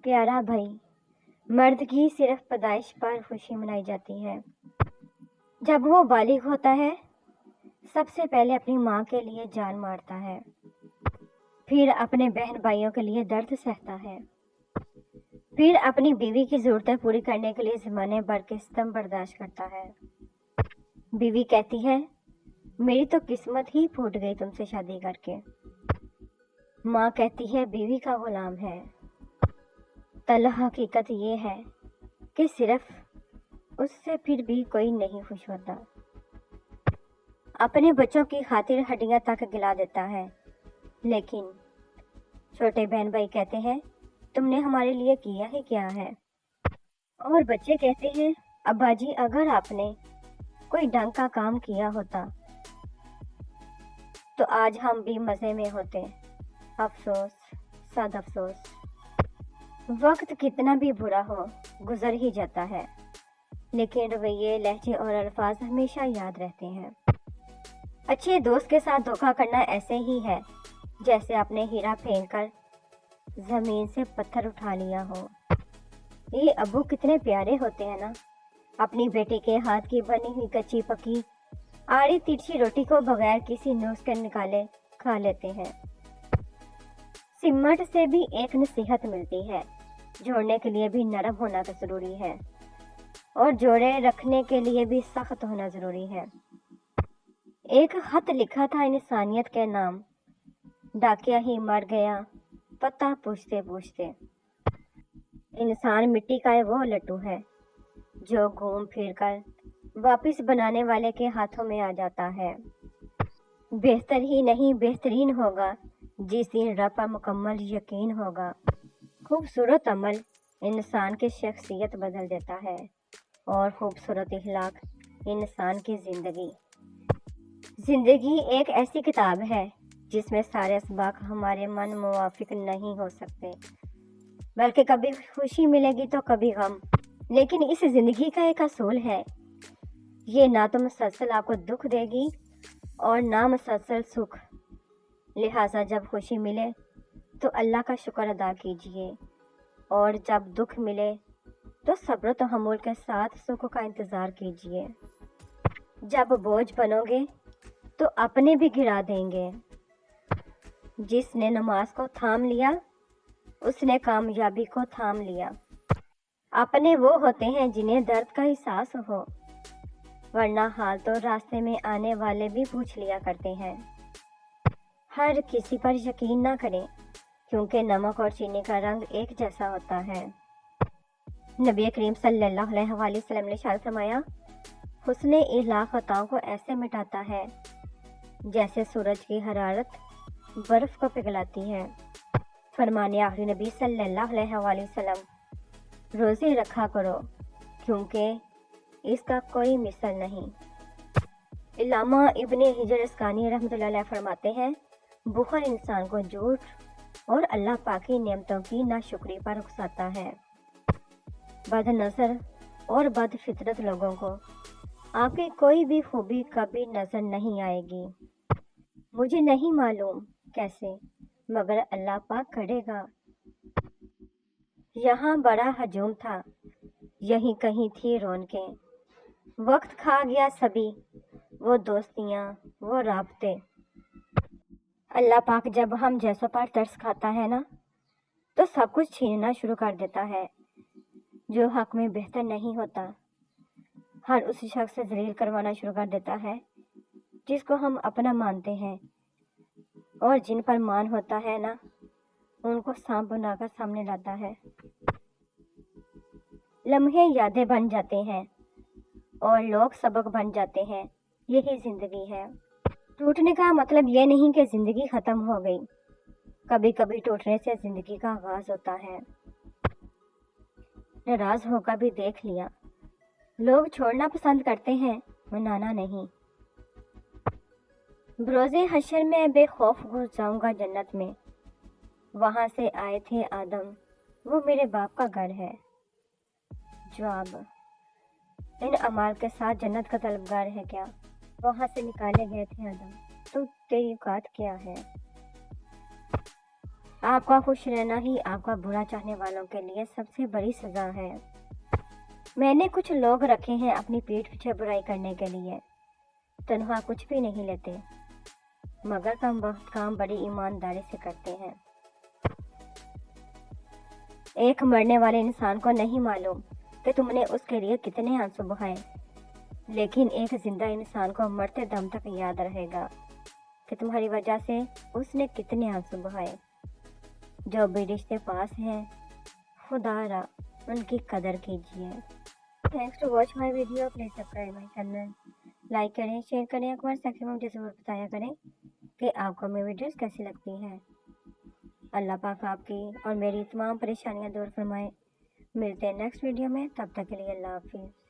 प्यारा भाई, मर्द की सिर्फ पैदाइश पर खुशी मनाई जाती है। जब वो बालिग होता है, सबसे पहले अपनी माँ के लिए जान मारता है, फिर अपने बहन भाइयों के लिए दर्द सहता है, फिर अपनी बीवी की ज़रूरतें पूरी करने के लिए ज़माने भर के सितम बर्दाश्त करता है। बीवी कहती है, मेरी तो किस्मत ही फूट गई तुमसे शादी करके। माँ कहती है, बीवी का गुलाम है। तल्हा हकीकत ये है कि सिर्फ उससे फिर भी कोई नहीं खुश होता। अपने बच्चों की खातिर हड्डियां तक गिला देता है, लेकिन छोटे बहन भाई कहते हैं, तुमने हमारे लिए किया ही क्या है। और बच्चे कहते हैं, अब्बा जी अगर आपने कोई ढंग का काम किया होता तो आज हम भी मज़े में होते। अफसोस, सद अफसोस। वक्त कितना भी बुरा हो गुजर ही जाता है, लेकिन रवैये, लहजे और अल्फाज हमेशा याद रहते हैं। अच्छे दोस्त के साथ धोखा करना ऐसे ही है जैसे आपने हीरा फेंक कर जमीन से पत्थर उठा लिया हो। ये अब्बू कितने प्यारे होते हैं ना, अपनी बेटी के हाथ की बनी हुई कच्ची पकी आड़ी तिरछी रोटी को बगैर किसी नुस्खे निकाले खा लेते हैं। सिमट से भी एक नसीहत मिलती है, जोड़ने के लिए भी नरम होना तो ज़रूरी है, और जोड़े रखने के लिए भी सख्त होना ज़रूरी है। एक खत लिखा था इंसानियत के नाम, डाकिया ही मर गया पता पूछते पूछते। इंसान मिट्टी का वो लट्टू है जो घूम फिर कर वापस बनाने वाले के हाथों में आ जाता है। बेहतर ही नहीं बेहतरीन होगा जिस दिन रब पर मुकम्मल यकीन होगा। खूबसूरत अमल इंसान की शख्सियत बदल देता है, और खूबसूरत इखलाक इंसान की ज़िंदगी एक ऐसी किताब है जिसमें सारे असबाक हमारे मन मुवाफिक नहीं हो सकते, बल्कि कभी खुशी मिलेगी तो कभी गम। लेकिन इस ज़िंदगी का एक असूल है, ये ना तो मुसलसल आपको दुख देगी और ना मुसलसल सुख। लिहाजा जब खुशी मिले तो अल्लाह का शुक्र अदा कीजिए, और जब दुख मिले तो सब्र तहम्मुल के साथ सुख का इंतज़ार कीजिए। जब बोझ बनोगे तो अपने भी गिरा देंगे। जिसने नमाज को थाम लिया उसने कामयाबी को थाम लिया। अपने वो होते हैं जिन्हें दर्द का एहसास हो, वरना हाल तो रास्ते में आने वाले भी पूछ लिया करते हैं। हर किसी पर यकीन ना करें, क्योंकि नमक और चीनी का रंग एक जैसा होता है। नबी करीम सल्लल्लाहु अलैहि वसल्लम ने इरशाद फरमाया, हुस्न इखलाक खताओं को ऐसे मिटाता है जैसे सूरज की हरारत बर्फ को पिघलाती है। फरमाने आखिरी नबी सल्लल्लाहु अलैहि वसल्लम, रोज़े रखा करो क्योंकि इसका कोई मिसल नहीं। इल्लामा इब्ने हिजर अस्कानी रहमतुल्लाह अलैह फरमाते हैं, बुखल इंसान को झूठ और अल्लाह पाक की नेमतों की नाशुक्री पर उकसाता है। बद नज़र और बद फितरत लोगों को आपकी कोई भी खूबी कभी नज़र नहीं आएगी। मुझे नहीं मालूम कैसे, मगर अल्लाह पाक करेगा। यहाँ बड़ा हजूम था, यहीं कहीं थी रौनकें। वक्त खा गया सभी, वो दोस्तियाँ, वो राब्ते। अल्लाह पाक जब हम जैसों पर तरस खाता है ना, तो सब कुछ छीनना शुरू कर देता है जो हक में बेहतर नहीं होता। हर उस शख्स से जलील करवाना शुरू कर देता है जिसको हम अपना मानते हैं, और जिन पर मान होता है ना, उनको सांप बनाकर सामने लाता है। लम्हे यादें बन जाते हैं और लोग सबक बन जाते हैं। यही ज़िंदगी है। टूटने का मतलब ये नहीं कि ज़िंदगी ख़त्म हो गई। कभी कभी टूटने से ज़िंदगी का आगाज़ होता है। नाराज़ होकर भी देख लिया, लोग छोड़ना पसंद करते हैं, मनाना नहीं। बरोज़े हशर में बेखौफ घुस जाऊंगा जन्नत में, वहाँ से आए थे आदम, वो मेरे बाप का घर है। जवाब, इन अमाल के साथ जन्नत का तलबगार है क्या? वहाँ से निकाले गए थे आदम, तो तेरी औकात क्या है? आपका खुश रहना ही आपका बुरा चाहने वालों के लिए सबसे बड़ी सजा है। मैंने कुछ लोग रखे हैं अपनी पीठ पीछे बुराई करने के लिए। तनख्वाह कुछ भी नहीं लेते, मगर काम बड़ी ईमानदारी से करते हैं। एक मरने वाले इंसान को नहीं मालूम कि तुमने उसके लिए कितने आंसू बहाए, लेकिन एक जिंदा इंसान को मरते दम तक याद रहेगा कि तुम्हारी वजह से उसने कितने आंसू बहाए। जो भी रिश्ते पास हैं, खुदारा उनकी कदर कीजिए। Thanks to watch my video. Please subscribe my channel. Like करें, शेयर करें, कमेंट सेक्शन में मुझे ज़रूर बताया करें कि आपको मेरी वीडियोस कैसी लगती हैं। अल्लाह पाक आपकी और मेरी तमाम परेशानियां दूर फरमाए। मिलते हैं नेक्स्ट वीडियो में, तब तक के लिए अल्लाह हाफिज़।